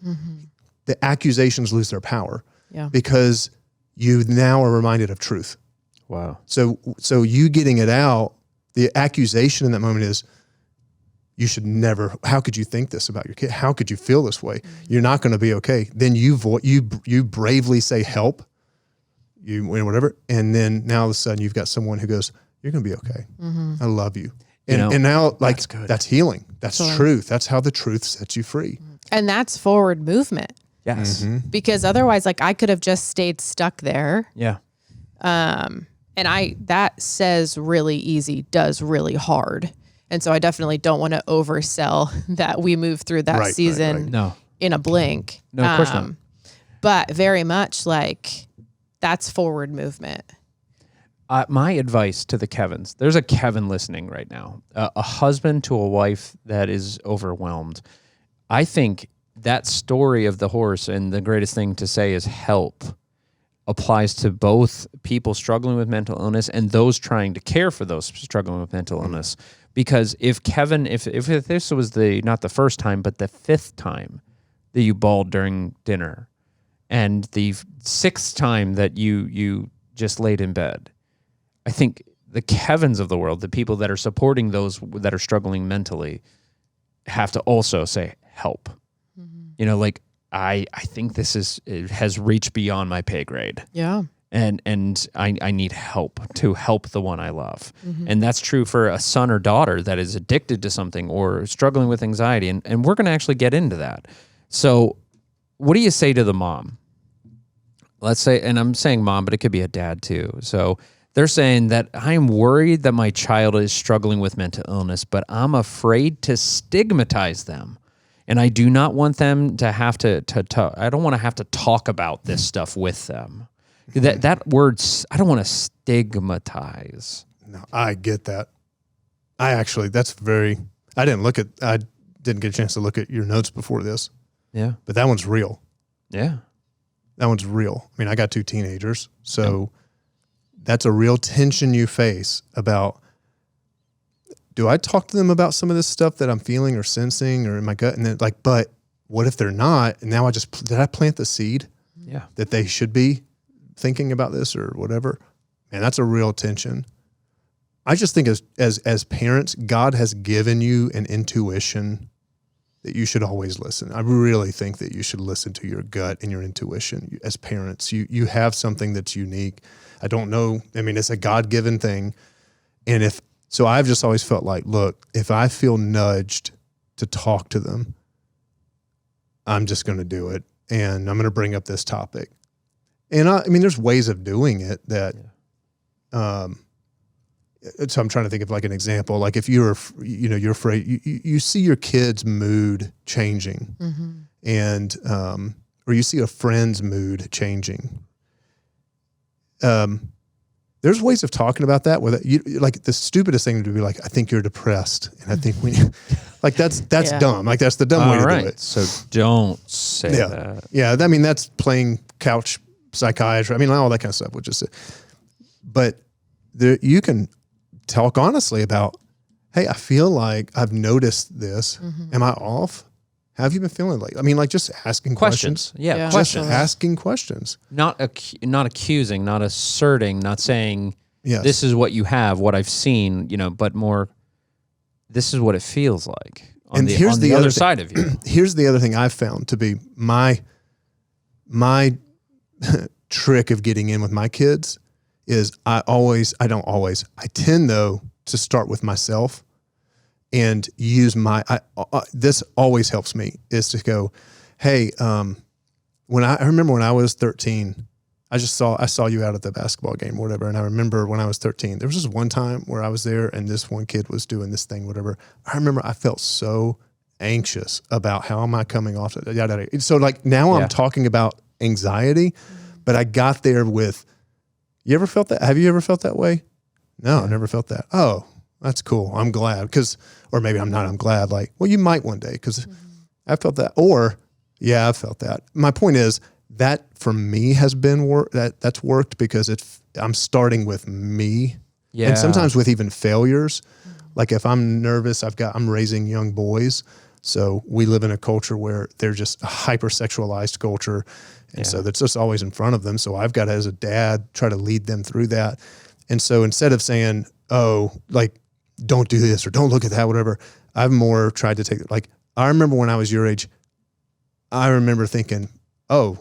the accusations lose their power because you now are reminded of truth. Wow. So you getting it out, the accusation in that moment is, you should never, how could you think this about your kid? How could you feel this way? You're not going to be okay. Then you bravely say help. You whatever, and then now all of a sudden you've got someone who goes, "You're gonna be okay. I love you." And now like that's healing. That's truth. That's how the truth sets you free. And that's forward movement. Yes. Because otherwise, like I could have just stayed stuck there. Yeah. And that says really easy, does really hard. And so I definitely don't want to oversell that we move through that season No. in a blink. No, of course not. But very much like that's forward movement. My advice to the Kevins, there's a Kevin listening right now, a husband to a wife that is overwhelmed. I think that story of the horse and the greatest thing to say is help applies to both people struggling with mental illness and those trying to care for those struggling with mental illness. Because if Kevin, if this was not the first time, but the 5th time that you bawled during dinner and the 6th time that you just laid in bed, I think the Kevins of the world, the people that are supporting those that are struggling mentally, have to also say help. Like I think it has reached beyond my pay grade. Yeah. And I need help to help the one I love. And that's true for a son or daughter that is addicted to something or struggling with anxiety. And we're going to actually get into that. So what do you say to the mom? Let's say, and I'm saying mom, but it could be a dad too. So they're saying that I'm worried that my child is struggling with mental illness, but I'm afraid to stigmatize them. And I do not want them to have to I don't want to have to talk about this stuff with them. That word, I don't want to stigmatize. No, I get that. I didn't get a chance to look at your notes before this. Yeah. But that one's real. Yeah. That one's real. I mean, I got 2 teenagers, so that's a real tension you face about, do I talk to them about some of this stuff that I'm feeling or sensing or in my gut? And then but what if they're not? And now did I plant the seed that they should be thinking about this or whatever? Man, that's a real tension. I just think as parents, God has given you an intuition that you should always listen. I really think that you should listen to your gut and your intuition as parents. You have something that's unique. I don't know. I mean, it's a God-given thing. And so I've just always felt like, look, if I feel nudged to talk to them, I'm just going to do it. And I'm going to bring up this topic. And I mean, there's ways of doing it that, so I'm trying to think of like an example. Like if you're afraid, you see your kid's mood changing and, or you see a friend's mood changing. There's ways of talking about that where like the stupidest thing to be like, I think you're depressed. And I think like that's dumb. Like that's the dumb way to do it. So don't say that. Yeah. I mean, that's playing couch psychiatry. I mean, all that kind of stuff, which is, but you can talk honestly about, hey, I feel like I've noticed this. Am I off? How have you been feeling lately? I mean, like just asking questions. Yeah, questions. Just asking questions. Not accusing, not asserting, not saying this is what you have, what I've seen, but more this is what it feels like on the other side of you. Here's the other thing I've found to be my trick of getting in with my kids is I tend though to start with myself and use this always helps me is to go, hey, I remember when I was 13, I saw you out at the basketball game or whatever. And I remember when I was 13, there was this one time where I was there and this one kid was doing this thing, whatever. I remember I felt so anxious about how am I coming off. So like now I'm talking about anxiety, but I got there with, you ever felt that? Have you ever felt that way? No, I never felt that. Oh, that's cool. I'm glad or maybe I'm not, I'm glad. Like, well, you might one day because I felt that. Or I felt that. My point is that for me has been that's worked because I'm starting with me and sometimes with even failures. Like if I'm nervous, I'm raising young boys. So we live in a culture where they're just a hypersexualized culture. And so that's just always in front of them. So I've got to, as a dad, try to lead them through that. And so instead of saying, oh, like, don't do this or don't look at that, whatever, I've more tried to take it. Like, I remember when I was your age, I remember thinking, I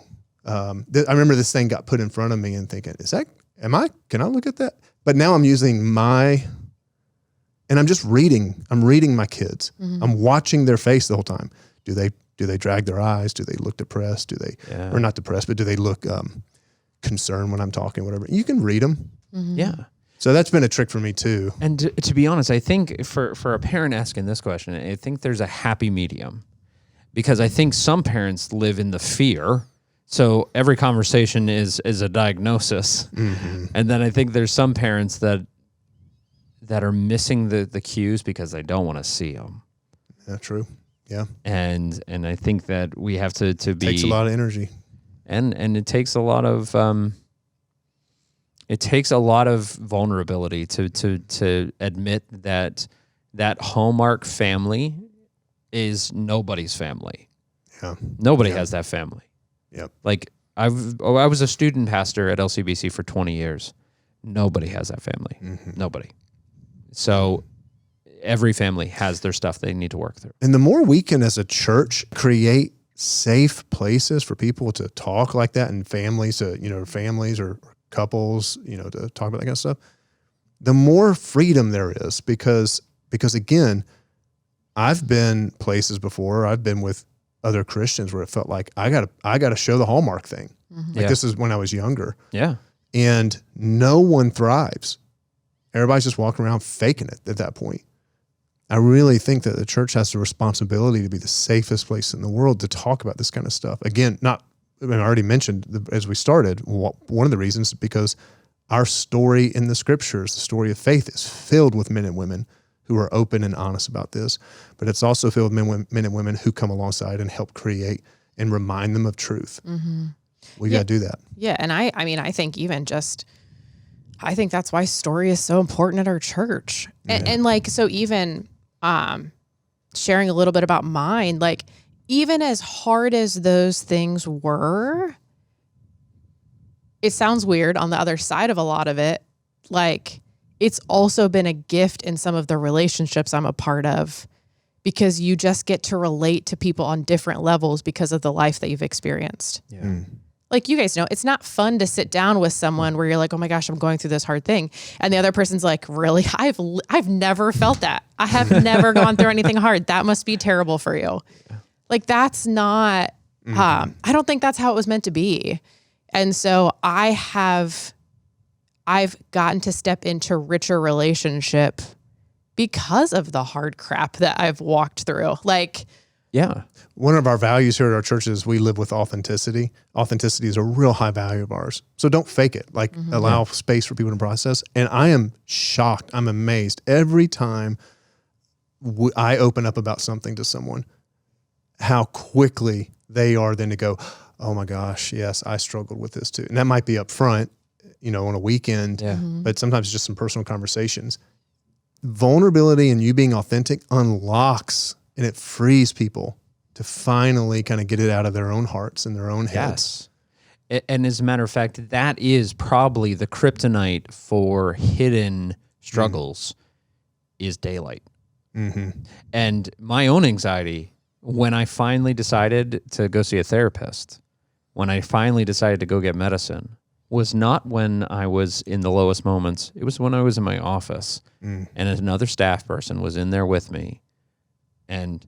remember this thing got put in front of me and thinking, can I look at that? But now I'm using and I'm just reading my kids. I'm watching their face the whole time. Do they drag their eyes? Do they look depressed? Do they, or not depressed, but do they look concerned when I'm talking, whatever? You can read them. Yeah. So that's been a trick for me too. And to be honest, I think for a parent asking this question, I think there's a happy medium because I think some parents live in the fear. So every conversation is a diagnosis. And then I think there's some parents that are missing the cues because they don't want to see them. Yeah, true. Yeah. And I think that we have to be. It takes a lot of energy. And it takes a lot of vulnerability to admit that Hallmark family is nobody's family. Yeah. Nobody has that family. Yep. Like I was a student pastor at LCBC for 20 years. Nobody has that family. Nobody. So every family has their stuff they need to work through. And the more we can as a church create safe places for people to talk like that and families or couples, to talk about that kind of stuff, the more freedom there is because again, I've been places before, I've been with other Christians where it felt like I got to show the Hallmark thing. Like this is when I was younger. Yeah. And no one thrives. Everybody's just walking around faking it at that point. I really think that the church has the responsibility to be the safest place in the world to talk about this kind of stuff. Again, I already mentioned as we started, one of the reasons is because our story in the scriptures, the story of faith, is filled with men and women who are open and honest about this, but it's also filled with men and women who come alongside and help create and remind them of truth. We got to do that. Yeah. And I think I think that's why story is so important at our church. And like, so even sharing a little bit about mine, like even as hard as those things were, it sounds weird on the other side of a lot of it. Like it's also been a gift in some of the relationships I'm a part of because you just get to relate to people on different levels because of the life that you've experienced. Yeah. Like you guys know, it's not fun to sit down with someone where you're like, oh my gosh, I'm going through this hard thing. And the other person's like, really? I've never felt that. I have never gone through anything hard. That must be terrible for you. Like that's not, I don't think that's how it was meant to be. And so I've gotten to step into richer relationship because of the hard crap that I've walked through. Like, Yeah. One of our values here at our church is we live with authenticity. Authenticity is a real high value of ours. So don't fake it. Like allow space for people to process. And I am shocked. I'm amazed every time I open up about something to someone, how quickly they are then to go, oh my gosh, yes, I struggled with this too. And that might be up front, on a weekend, but sometimes just some personal conversations. Vulnerability and you being authentic unlocks and it frees people to finally kind of get it out of their own hearts and their own heads. Yes. And as a matter of fact, that is probably the kryptonite for hidden struggles is daylight. And my own anxiety, when I finally decided to go see a therapist, when I finally decided to go get medicine, was not when I was in the lowest moments. It was when I was in my office and another staff person was in there with me. And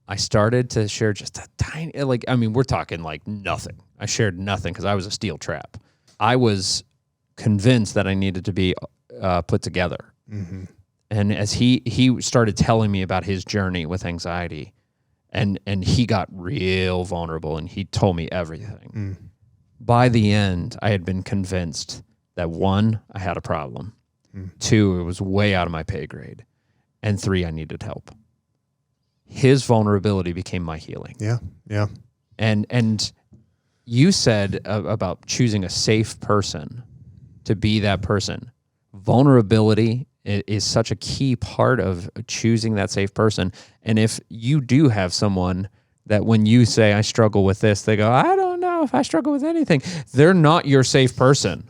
I started to share just a tiny, we're talking like nothing. I shared nothing because I was a steel trap. I was convinced that I needed to be put together. And as he started telling me about his journey with anxiety, and he got real vulnerable and he told me everything. By the end, I had been convinced that 1, I had a problem. 2, it was way out of my pay grade. And 3, I needed help. His vulnerability became my healing. Yeah. And you said about choosing a safe person to be that person. Vulnerability is such a key part of choosing that safe person. And if you do have someone that when you say, I struggle with this, they go, I don't know if I struggle with anything. They're not your safe person.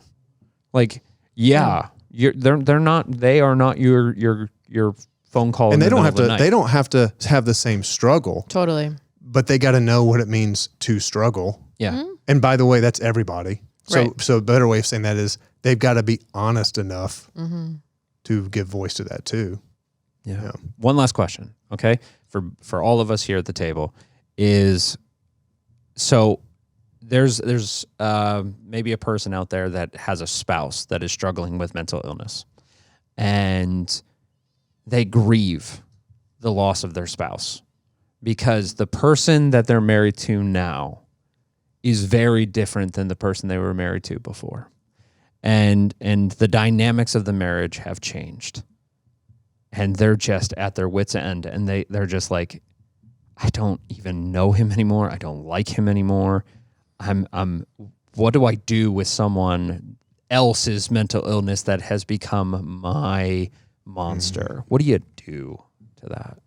Like, they're not, they are not your phone call. And they don't have to have the same struggle. Totally. But they got to know what it means to struggle. Yeah. And by the way, that's everybody. Right. So a better way of saying that is they've got to be honest enough to give voice to that too. Yeah. One last question, okay? For all of us here at the table is, so there's maybe a person out there that has a spouse that is struggling with mental illness and they grieve the loss of their spouse because the person that they're married to now is very different than the person they were married to before. And the dynamics of the marriage have changed. And they're just at their wits' end and they're just like, I don't even know him anymore. I don't like him anymore. What do I do with someone else's mental illness that has become my monster? What do you do to that?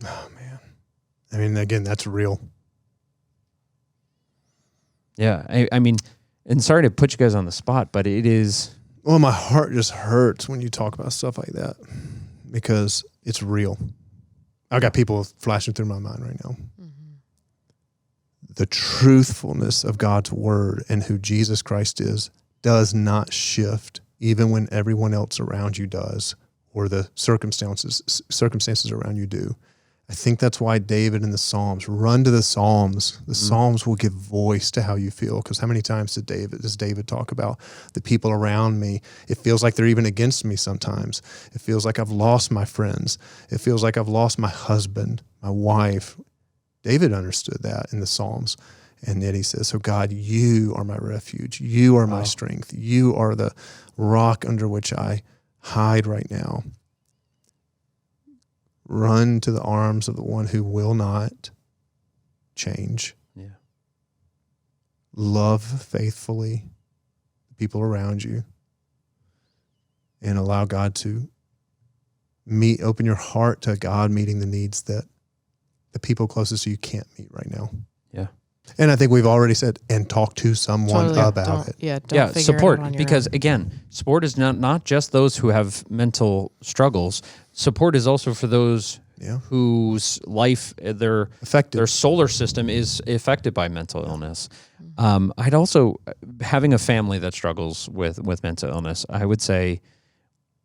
Oh man. I mean, again, that's real. Yeah. I mean, and sorry to put you guys on the spot, but it is. Well, my heart just hurts when you talk about stuff like that because it's real. I've got people flashing through my mind right now. The truthfulness of God's word and who Jesus Christ is does not shift even when everyone else around you does or the circumstances around you do. I think that's why David in the Psalms, run to the Psalms. The Psalms will give voice to how you feel. Because how many times does David talk about the people around me? It feels like they're even against me sometimes. It feels like I've lost my friends. It feels like I've lost my husband, my wife. David understood that in the Psalms. And then he says, so God, you are my refuge. You are my strength. You are the rock under which I hide right now. Run to the arms of the one who will not change. Yeah. Love faithfully the people around you and allow God to open your heart to God meeting the needs that the people closest to you can't meet right now. Yeah. And I think we've already said, and talk to someone about it. Yeah. Don't figure support it out on your because own. again, support is not just those who have mental struggles. support is also for those Yeah. whose life, their Affected. solar system is affected by mental illness. I'd also, having a family that struggles with mental illness, I would say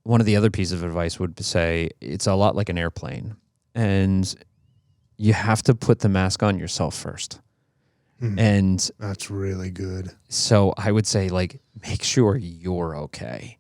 one of the other pieces of advice would say it's a lot like an airplane, and you have to put the mask on yourself first. And That's really good. so I would say, like, make sure you're okay,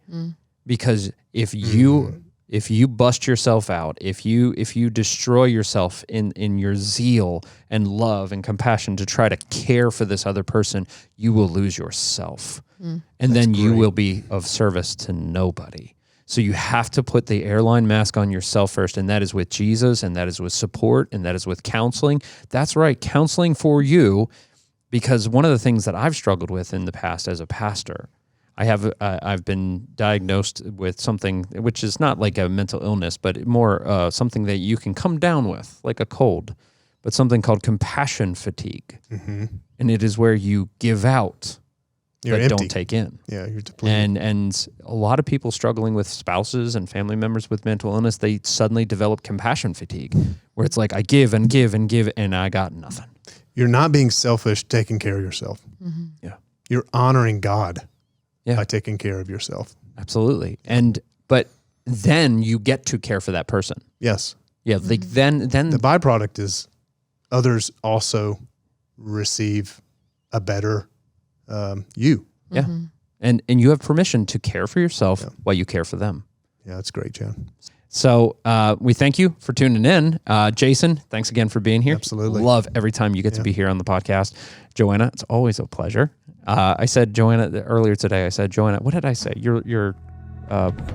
because if you bust yourself out, if you destroy yourself in your zeal and love and compassion to try to care for this other person, you will lose yourself, and then you will be of service to nobody. So you have to put the airline mask on yourself first, and that is with Jesus, and that is with support, and that is with counseling. That's right, counseling for you. Because one of the things that I've struggled with in the past as a pastor, I've been diagnosed with something which is not like a mental illness, but more something that you can come down with, like a cold, but something called compassion fatigue. And it is where you give out, You're but empty. don't take in. Yeah, you're depleted. And a lot of people struggling with spouses and family members with mental illness, they suddenly develop compassion fatigue, where it's like, I give and give and give, and I got nothing. You're not being selfish, taking care of yourself. Yeah. You're honoring God Yeah. by taking care of yourself. Absolutely. But then you get to care for that person. Yes. Yeah. Like then The byproduct is others also receive a better you. yeah. And you have permission to care for yourself while you care for them. Yeah, that's great, John. So we thank you for tuning in. Jason, thanks again for being here. Absolutely. Love every time you get to be here on the podcast. Joanna, it's always a pleasure. I said Joanna earlier today. I said, Joanna, what did I say? You're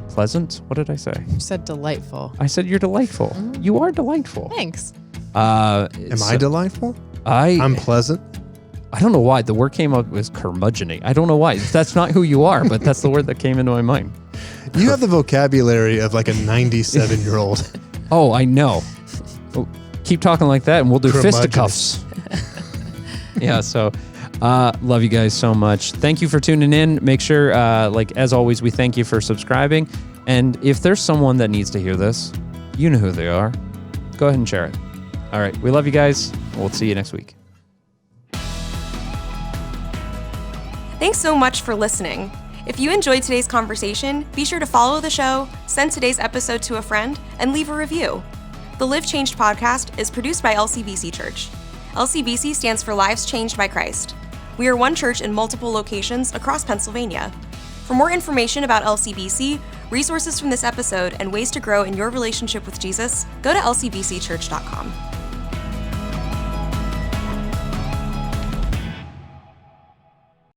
pleasant. What did I say? You said delightful. I said you're delightful. You are delightful. Thanks. Am I delightful? I'm I'm pleasant. I don't know why the word came up as curmudgeon-y. I don't know why. That's not who you are, but that's the word that came into my mind. You have the vocabulary of like a 97-year-old. Oh, I know. Oh, keep talking like that, and we'll do Curmudgeonous. fisticuffs. Yeah. So, love you guys so much. Thank you for tuning in. Make sure, like as always, we thank you for subscribing. And if there's someone that needs to hear this, you know who they are. Go ahead and share it. All right. We love you guys. We'll see you next week. Thanks so much for listening. If you enjoyed today's conversation, be sure to follow the show, send today's episode to a friend, and leave a review. The Live Changed podcast is produced by LCBC Church. LCBC stands for Lives Changed by Christ. We are one church in multiple locations across Pennsylvania. For more information about LCBC, resources from this episode, and ways to grow in your relationship with Jesus, go to lcbcchurch.com.